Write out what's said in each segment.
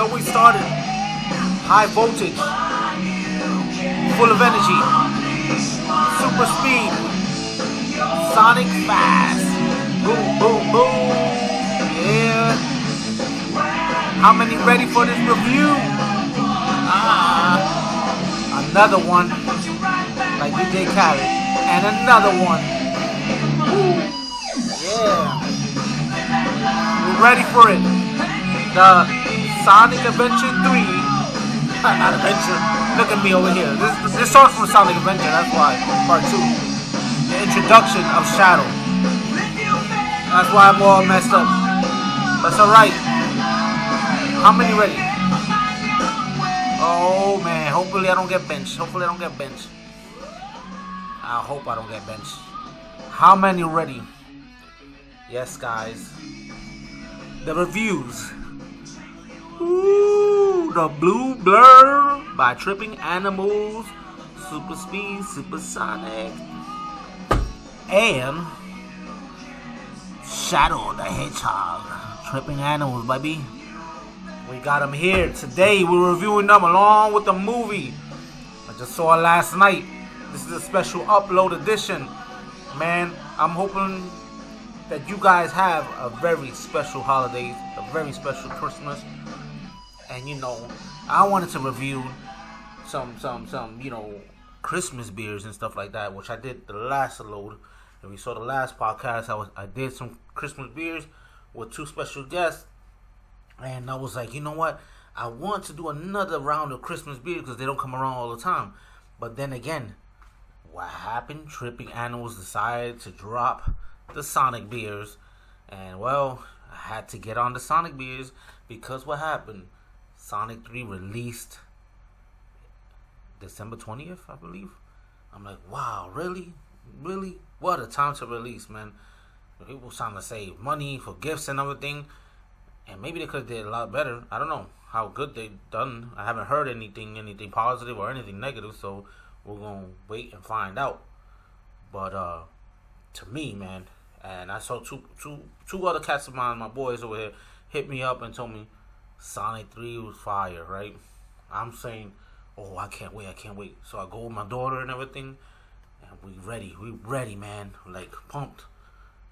show we started. High voltage, full of energy, super speed, Sonic fast. Boom, boom, boom. Yeah. How many ready for this review? Another one, like DJ Khaled, and another one. Woo. Yeah. We're ready for it. The Sonic Adventure 3. Not Adventure. Look at me over here. This song's from Sonic Adventure, that's why. Part 2. The introduction of Shadow. That's why I'm all messed up. That's alright. How many ready? Oh man, hopefully I don't get benched. I hope I don't get benched. How many ready? Yes, guys. The reviews. Ooh, the Blue Blur by Tripping Animals, Super Speed, Super Sonic, and Shadow the Hedgehog. Tripping Animals, baby. We got them here today. We're reviewing them along with the movie. I just saw it last night. This is a special upload edition. Man, I'm hoping that you guys have a very special holiday, a very special Christmas. And you know, I wanted to review some Christmas beers and stuff like that, which I did the last load. If you saw the last podcast, I did some Christmas beers with 2 special guests. And I was like, you know what? I want to do another round of Christmas beers because they don't come around all the time. But then again, what happened? Tripping Animals decided to drop the Sonic beers. And well, I had to get on the Sonic beers because what happened? Sonic 3 released December 20th, I believe. I'm like, wow, really? Really? What a time to release, man. People trying to save money for gifts and everything. And maybe they could have did a lot better. I don't know how good they done. I haven't heard anything positive or anything negative, so we're gonna wait and find out. But to me, man, and I saw two other cats of mine, my boys over here, hit me up and told me Sonic 3 was fire, right? I'm saying, oh, I can't wait. So I go with my daughter and everything, and we ready, man, like pumped.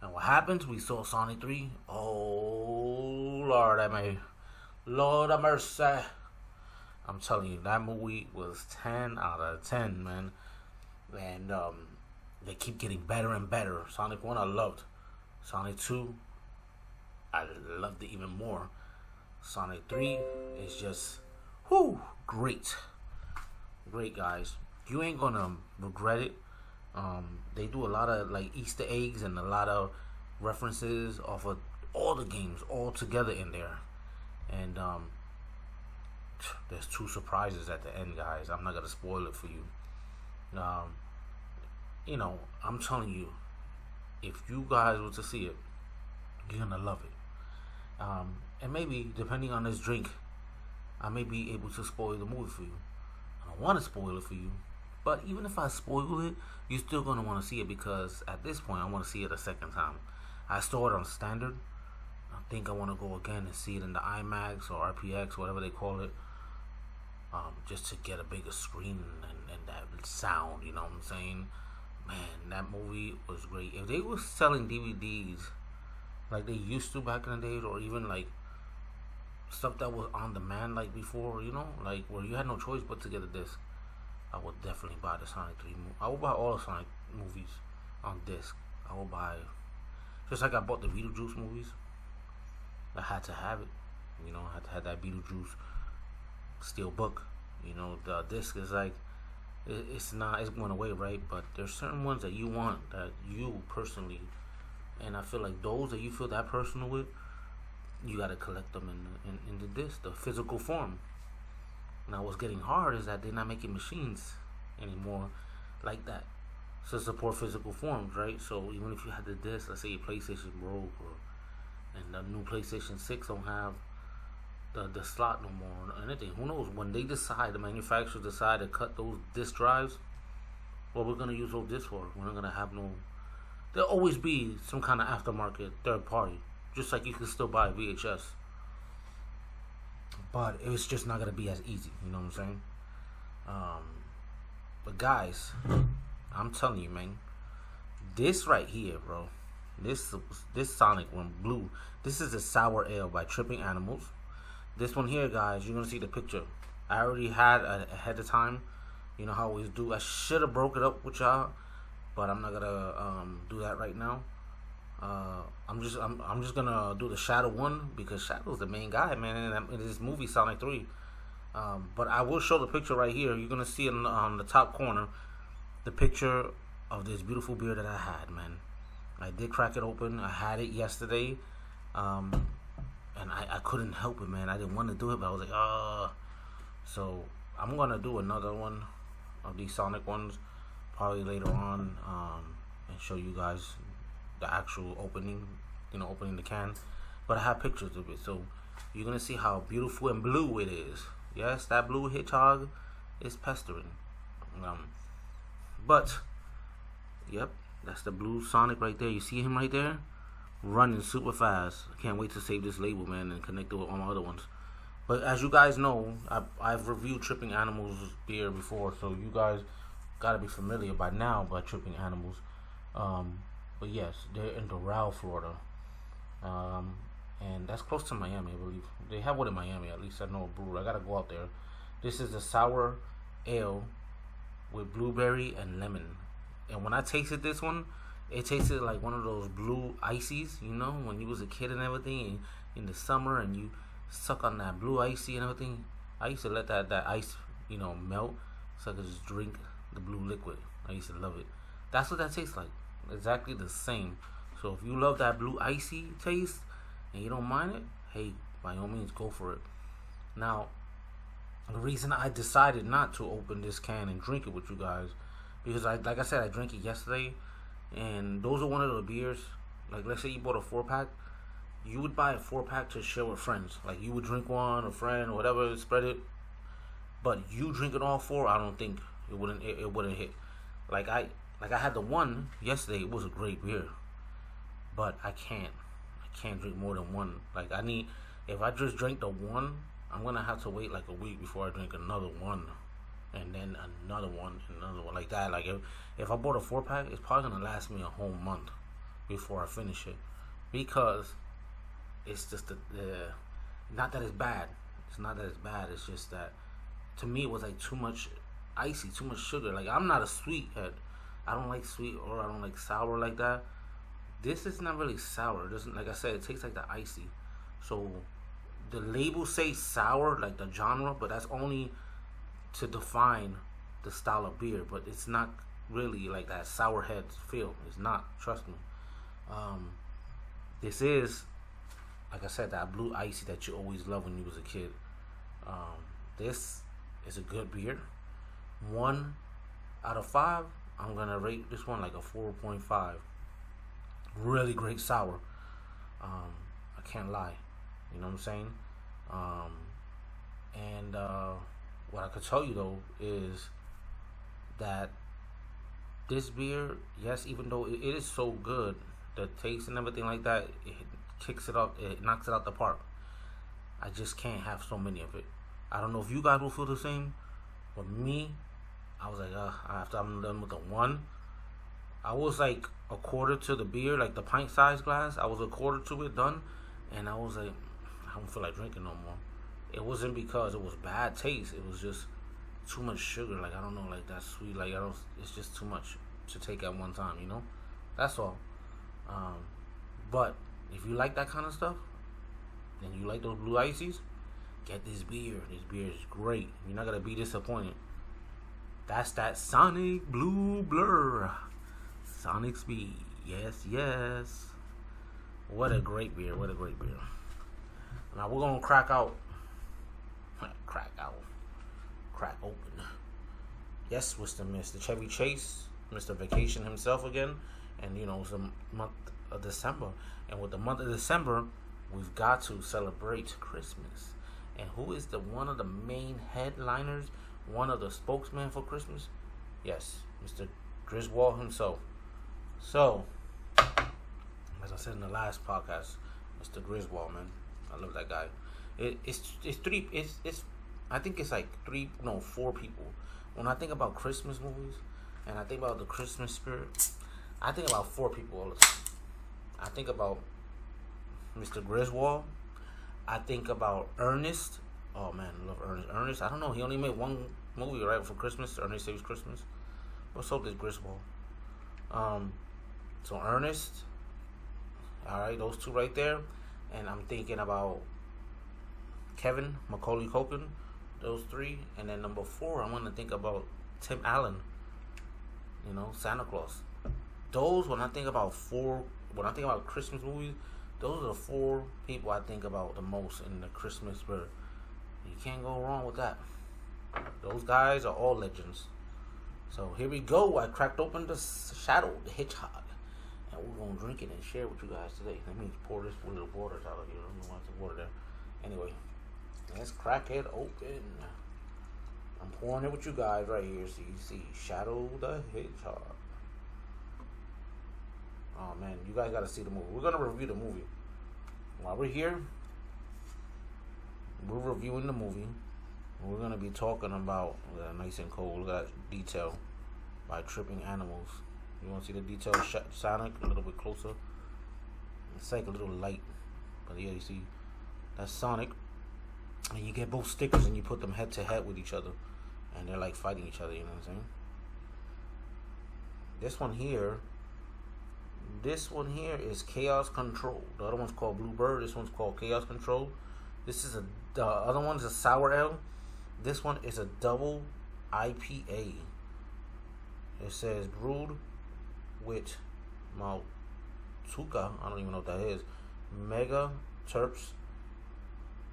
And what happens? We saw Sonic 3. Oh, Lord have mercy. I'm telling you, that movie was 10 out of 10, man. And they keep getting better and better. Sonic 1, I loved. Sonic 2, I loved it even more. Sonic 3 is just, great. Great, guys. You ain't gonna regret it. They do a lot of like Easter eggs and a lot of references off of all the games all together in there. And there's 2 surprises at the end, guys. I'm not gonna spoil it for you. You know, I'm telling you, if you guys were to see it, you're gonna love it. And maybe, depending on this drink, I may be able to spoil the movie for you. I don't want to spoil it for you, but even if I spoil it, you're still going to want to see it because at this point, I want to see it a second time. I saw it on standard. I think I want to go again and see it in the IMAX or RPX, whatever they call it, just to get a bigger screen and that sound, you know what I'm saying? Man, that movie was great. If they were selling DVDs like they used to back in the days, or even like stuff that was on demand like before, you know, like where you had no choice but to get a disc, I would definitely buy the Sonic 3 movie. I would buy all the Sonic movies on disc. I would buy, just like I bought the Beetlejuice movies. I had to have it, you know. I had to have that Beetlejuice steel book. You know, the disc is like, it's going away, right? But there's certain ones that you want, that you personally, and I feel like those that you feel that personal with, you gotta collect them in the disc, the physical form. Now, what's getting hard is that they're not making machines anymore like that to support physical forms, right? So even if you had the disc, let's say your PlayStation broke, and the new PlayStation 6 don't have the slot no more or anything. Who knows? When they decide, the manufacturers decide to cut those disc drives, what we're gonna use those discs for? We're not gonna have no. There'll always be some kind of aftermarket third party, just like you can still buy VHS. but it's just not gonna be as easy. You know what I'm saying? But guys, I'm telling you, man, this right here, bro, this Sonic one blue. This is a sour ale by Tripping Animals. This one here, guys, you're gonna see the picture. I already had ahead of time. You know how I always do. I should have broke it up with y'all, but I'm not gonna do that right now. I'm just gonna do the Shadow one because Shadow's the main guy, man, in this movie Sonic 3. But I will show the picture right here. You're gonna see on the top corner the picture of this beautiful beer that I had, man. I did crack it open. I had it yesterday, and I couldn't help it, man. I didn't want to do it, but I was like, So I'm gonna do another one of these Sonic ones probably later on, and show you guys the actual opening, opening the can. But I have pictures of it, so you're gonna see how beautiful and blue it is. Yes, that blue hedgehog is pestering. But yep, that's the blue Sonic right there. You see him right there, running super fast. I can't wait to save this label, man, and connect it with all my other ones. But as you guys know, I've reviewed Tripping Animals beer before, so you guys gotta be familiar by now by Tripping Animals. But yes, they're in Doral, Florida, and that's close to Miami, I believe. They have one in Miami, at least I know a brewer. I gotta go out there. This is a sour ale with blueberry and lemon. And when I tasted this one, it tasted like one of those blue ices, when you was a kid and everything, in the summer, and you suck on that blue icy and everything. I used to let that ice, melt, so I could just drink the blue liquid. I used to love it. That's what that tastes like. Exactly the same. So if you love that blue icy taste and you don't mind it, hey, by all means, go for it. Now, the reason I decided not to open this can and drink it with you guys, because like I said, I drank it yesterday, and those are one of the beers. Like, let's say you bought a 4-pack, you would buy a 4-pack to share with friends. Like, you would drink one, a friend, or whatever, spread it. But you drinking all 4, I don't think it wouldn't hit. Like I had the one yesterday. It was a great beer, but I can't drink more than one. Like, if I just drink the one, I'm gonna have to wait like a week before I drink another one, and then another one, like that. Like, if I bought a 4-pack, it's probably gonna last me a whole month before I finish it, because it's just not that it's bad. It's not that it's bad. It's just that to me it was like too much icy, too much sugar. Like, I'm not a sweet head. I don't like sweet, or I don't like sour like that. This is not really sour. It doesn't, like I said, it tastes like the icy. So the label says sour, like the genre, but that's only to define the style of beer. But it's not really like that sour head feel. It's not. Trust me. This is, like I said, that blue icy that you always loved when you was a kid. This is a good beer. 1 out of 5. I'm gonna rate this one like a 4.5. Really great sour. I can't lie. You know what I'm saying? And what I could tell you though is that this beer, yes, even though it is so good, the taste and everything like that, it kicks it up, it knocks it out the park. I just can't have so many of it. I don't know if you guys will feel the same, but me, I was like, after I'm done with the one, I was like a quarter to the beer, like the pint size glass. I was a quarter to it done, and I was like, I don't feel like drinking no more. It wasn't because it was bad taste. It was just too much sugar. Like, I don't know, like that sweet. Like, it's just too much to take at one time. That's all. But if you like that kind of stuff, and you like those blue ices, get this beer. This beer is great. You're not gonna be disappointed. That's that Sonic Blue Blur. Sonic Speed. Yes, yes. What a great beer. What a great beer. Now we're going to crack open. Yes, Mr. Chevy Chase, Mr. Vacation himself again. And, it's the month of December. And with the month of December, we've got to celebrate Christmas. And who is one of the main headliners, one of the spokesmen for Christmas? Yes, Mr. Griswold himself. So, as I said in the last podcast, Mr. Griswold, man, I love that guy. It's three. It's I think it's like three, no, four people. When I think about Christmas movies, and I think about the Christmas spirit, I think about four people all the time. I think about Mr. Griswold. I think about Ernest. Oh man, I love Ernest. Ernest, I don't know. He only made one movie right for Christmas. Ernest Saves Christmas. What's up, this Griswold? So Ernest. All right, those two right there, and I'm thinking about Kevin Macaulay Culkin. Those three, and then number four, I'm gonna think about Tim Allen. You know, Santa Claus. Those when I think about Christmas movies, those are the four people I think about the most in the Christmas spirit. You can't go wrong with that. Those guys are all legends. So here we go. I cracked open the Shadow, the Hedgehog, and we're gonna drink it and share with you guys today. Let me pour this little water out of here. I don't know why there's water there. Anyway, let's crack it open. I'm pouring it with you guys right here, so you see Shadow the Hedgehog. Oh man, you guys gotta see the movie. We're gonna review the movie. While we're here, we're reviewing the movie. We're gonna be talking about Nice and Cold. Look at that detail by Tripping Animals. You wanna see the detail, Sonic, a little bit closer? It's like a little light, but yeah, you see that's Sonic. And you get both stickers and you put them head to head with each other, and they're like fighting each other. You know what I'm saying? This one here is Chaos Control. The other one's called Bluebird. This one's called Chaos Control. The other one's a sour ale. This one is a double IPA. It says brewed with Maltuka. I don't even know what that is. Mega terps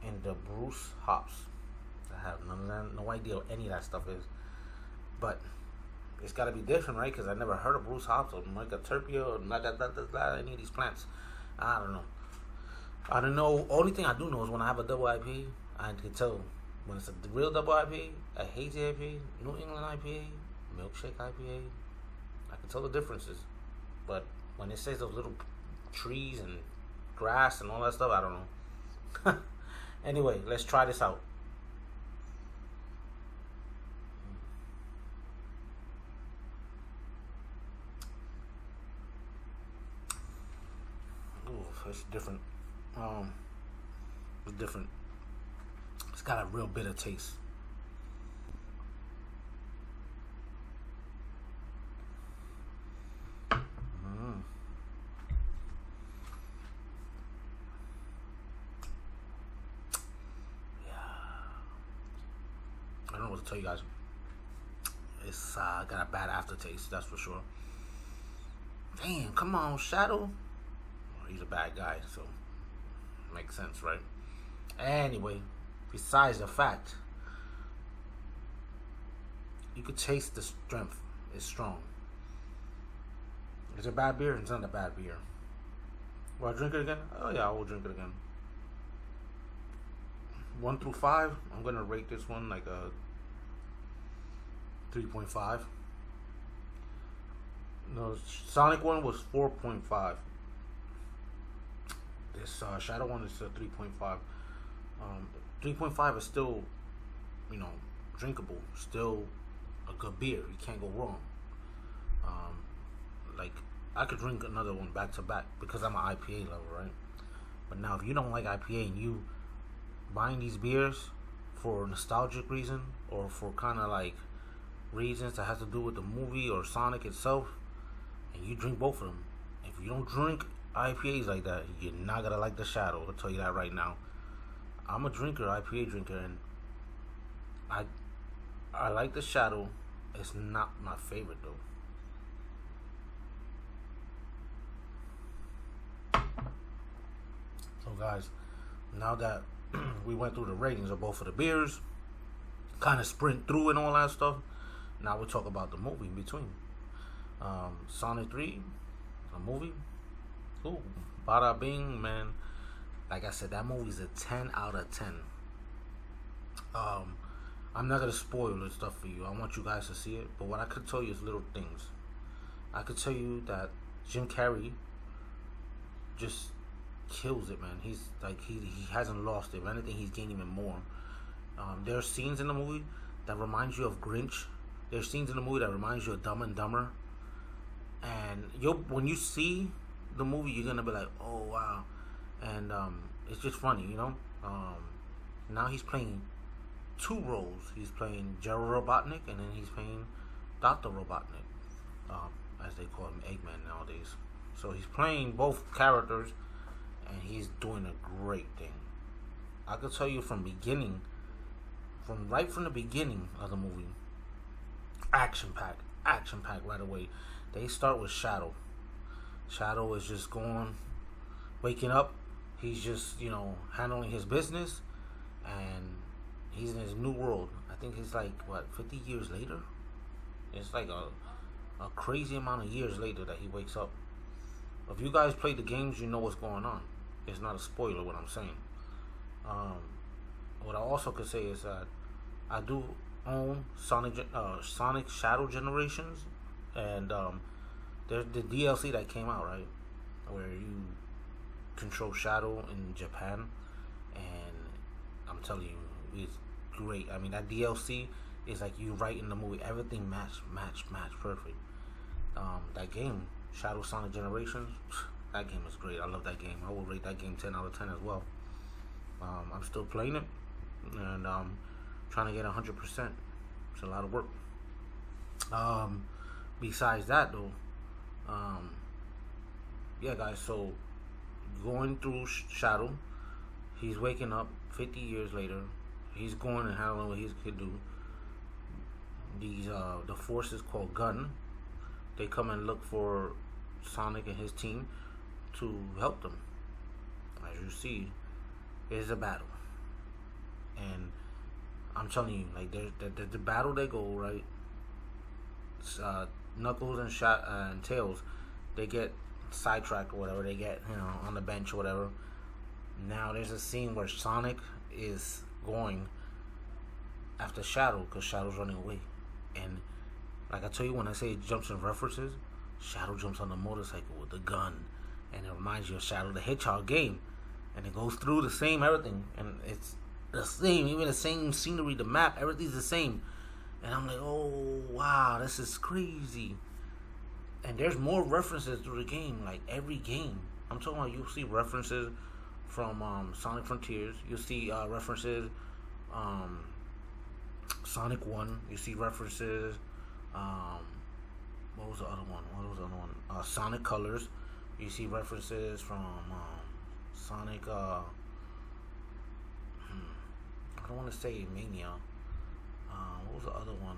and the Bruce hops. I have no idea what any of that stuff is, but it's got to be different, right? Because I never heard of Bruce hops or Megaterpia or any of these plants. I don't know. Only thing I do know is when I have a double IPA, I can tell when it's a real double IPA, a hazy IPA, New England IPA, milkshake IPA. I can tell the differences. But when it says those little trees and grass and all that stuff, I don't know. Anyway, let's try this out. Ooh, it's different. It's different. It's got a real bitter taste. I don't know what to tell you guys. It's got a bad aftertaste, that's for sure. Damn, come on, Shadow. Well, he's a bad guy, so makes sense, right? Anyway, besides the fact, you could taste the strength. It's strong. Is it a bad beer? It's not a bad beer. Will I drink it again? Oh yeah, I will drink it again. 1 through 5, I'm gonna rate this one like a 3.5. No, Sonic one was 4.5. This Shadow one is a 3.5. 3.5 is still, drinkable. Still a good beer. You can't go wrong. Like I could drink another one back to back because I'm an IPA lover, right? But now, if you don't like IPA and you buying these beers for a nostalgic reason or for kind of like reasons that has to do with the movie or Sonic itself, and you drink both of them, if you don't drink IPAs like that, you're not gonna like the Shadow. I'll tell you that right now. I'm a drinker, IPA drinker, and I like the Shadow. It's not my favorite though. So guys, now that we went through the ratings of both of the beers, kind of sprint through and all that stuff, now we'll talk about the movie in between. Sonic 3, a movie. Ooh, bada bing, man. Like I said, that movie's a 10 out of 10. I'm not gonna spoil the stuff for you. I want you guys to see it. But what I could tell you is little things. I could tell you that Jim Carrey just kills it, man. He's like he hasn't lost it. If anything, he's gained even more. There are scenes in the movie that remind you of Grinch. There's scenes in the movie that reminds you of Dumb and Dumber. And when you see the movie, you're gonna be like, oh wow, and it's just funny, you know. Now he's playing two roles. He's playing Gerald Robotnik, and then he's playing Dr. Robotnik, as they call him, Eggman nowadays. So he's playing both characters, and he's doing a great thing. I could tell you from right from the beginning of the movie, action pack right away. They start with Shadow. Shadow is just waking up. He's just, handling his business, and he's in his new world. I think it's like, 50 years later? It's like a crazy amount of years later that he wakes up. If you guys play the games, you know what's going on. It's not a spoiler what I'm saying. What I also could say is that I do own Sonic Shadow Generations, and there's the DLC that came out, right, where you control Shadow in Japan, and I'm telling you, it's great. I mean, that DLC is like you right in the movie. Everything match perfect. That game, Shadow Sonic Generations, that game is great. I love that game. I will rate that game 10 out of 10 as well. I'm still playing it, and trying to get 100%. It's a lot of work. Besides that, though, yeah, guys. So going through Shadow, he's waking up 50 years later. He's going and handling what he could do. The forces called Gun, they come and look for Sonic and his team to help them. As you see, it's a battle, and I'm telling you, like, the battle they go, right. Knuckles and Tails, they get sidetracked or whatever. They get on the bench or whatever. Now there's a scene where Sonic is going after Shadow because Shadow's running away, and like I tell you, when I say it jumps in references, Shadow jumps on the motorcycle with the gun, and it reminds you of Shadow the Hedgehog game, and it goes through the same everything, and it's the same, even the same scenery, the map, everything's the same. And I'm like, oh wow, this is crazy. And there's more references through the game, like every game. I'm talking about, you'll see references from Sonic Frontiers. You'll see references Sonic 1. You see references what was the other one? Sonic Colors. You see references from Sonic I don't want to say Mania. What was the other one?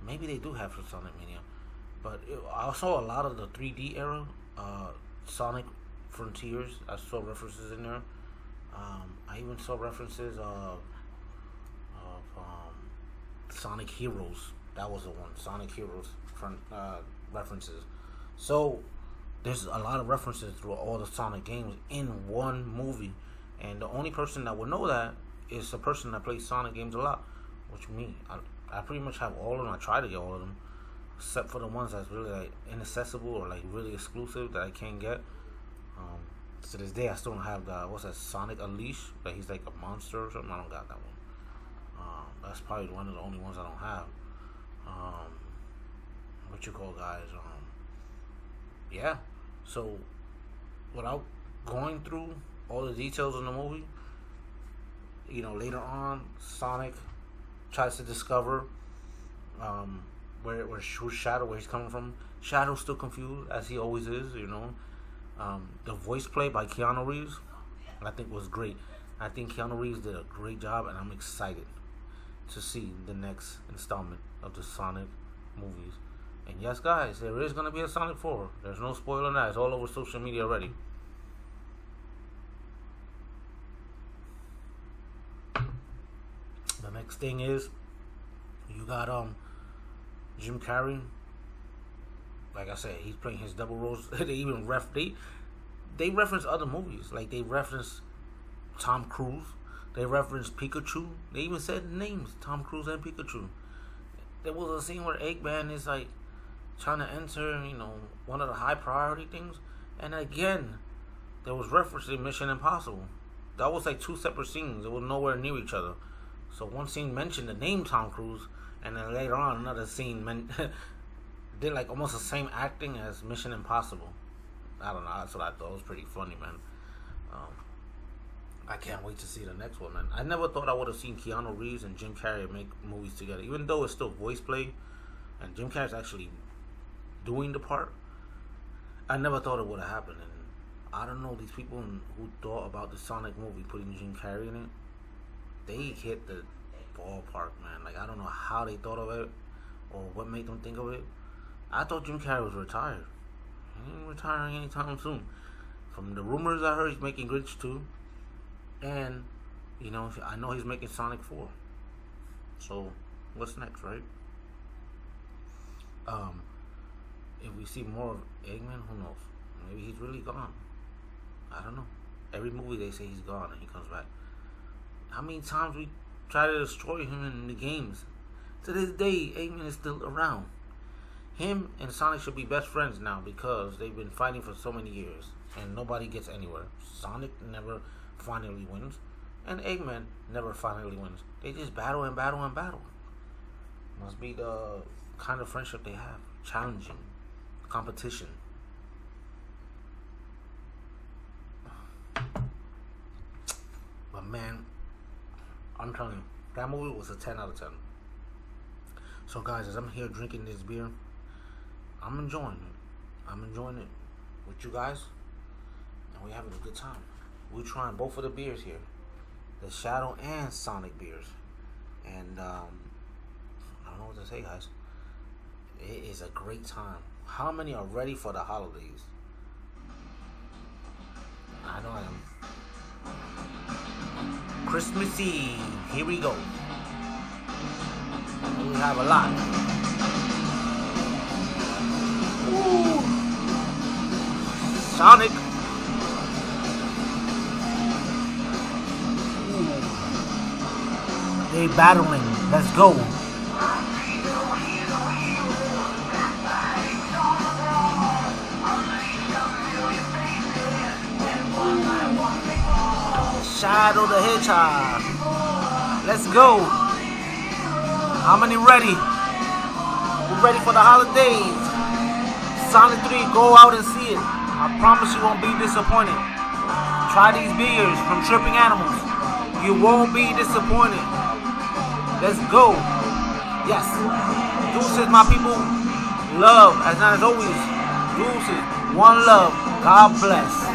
Maybe they do have for Sonic Mania, but I saw a lot of the 3D era Sonic Frontiers. I saw references in there. I even saw references of Sonic Heroes. That was the one. Sonic Heroes references. So there's a lot of references through all the Sonic games in one movie, and the only person that would know that is the person that plays Sonic games a lot, which me. I pretty much have all of them. I try to get all of them, except for the ones that's really like inaccessible or like really exclusive that I can't get. To this day, I still don't have what's that, Sonic Unleashed, that he's like a monster or something. I don't got that one. That's probably one of the only ones I don't have. What you call, guys? Yeah. So without going through all the details in the movie, later on, Sonic tries to discover where Shadow, where he's coming from. Shadow's still confused, as he always is. The voice play by Keanu Reeves, I think, was great. I think Keanu Reeves did a great job, and I'm excited to see the next installment of the Sonic movies. And yes, guys, there is going to be a Sonic 4. There's no spoiler on that. It's all over social media already. The next thing is, you got Jim Carrey. Like I said, he's playing his double roles. They even they reference other movies. Like, they reference Tom Cruise. They reference Pikachu. They even said names, Tom Cruise and Pikachu. There was a scene where Eggman is like trying to enter, one of the high priority things, and again, there was referencing Mission Impossible. That was like two separate scenes. It was nowhere near each other. So one scene mentioned the name Tom Cruise, and then later on another scene did like almost the same acting as Mission Impossible. I don't know. That's what I thought. It was pretty funny, man. I can't wait to see the next one, man. I never thought I would have seen Keanu Reeves and Jim Carrey make movies together, even though it's still voice play, and Jim Carrey's actually doing the part. I never thought it would have happened, and I don't know, these people who thought about the Sonic movie putting Jim Carrey in it, they hit the ballpark, man. Like, I don't know how they thought of it or what made them think of it. I thought Jim Carrey was retired. He ain't retiring anytime soon. From the rumors I heard, he's making Grinch 2. And, you know, I know he's making Sonic 4. So, what's next, right? If we see more of Eggman, who knows? Maybe he's really gone. I don't know. Every movie they say he's gone and he comes back. How many times we try to destroy him in the games? To this day, Eggman is still around. Him and Sonic should be best friends now because they've been fighting for so many years and nobody gets anywhere. Sonic never finally wins, and Eggman never finally wins. They just battle and battle and battle. Must be the kind of friendship they have. Challenging. Competition. But man, I'm telling you, that movie was a 10 out of 10. So guys, as I'm here drinking this beer, I'm enjoying it. I'm enjoying it with you guys, and we're having a good time. We're trying both of the beers here, the Shadow and Sonic beers, and I don't know what to say, guys. It is a great time. How many are ready for the holidays? I know I am. Christmas Eve, here we go. We have a lot. Ooh. Sonic. They battling. Let's go. Shadow the Hedgehog. Let's go. How many ready? We're ready for the holidays. Sonic 3, go out and see it. I promise you won't be disappointed. Try these beers from Tripping Animals. You won't be disappointed. Let's go. Yes. Deuces, my people. Love, as always. Deuces. One love. God bless.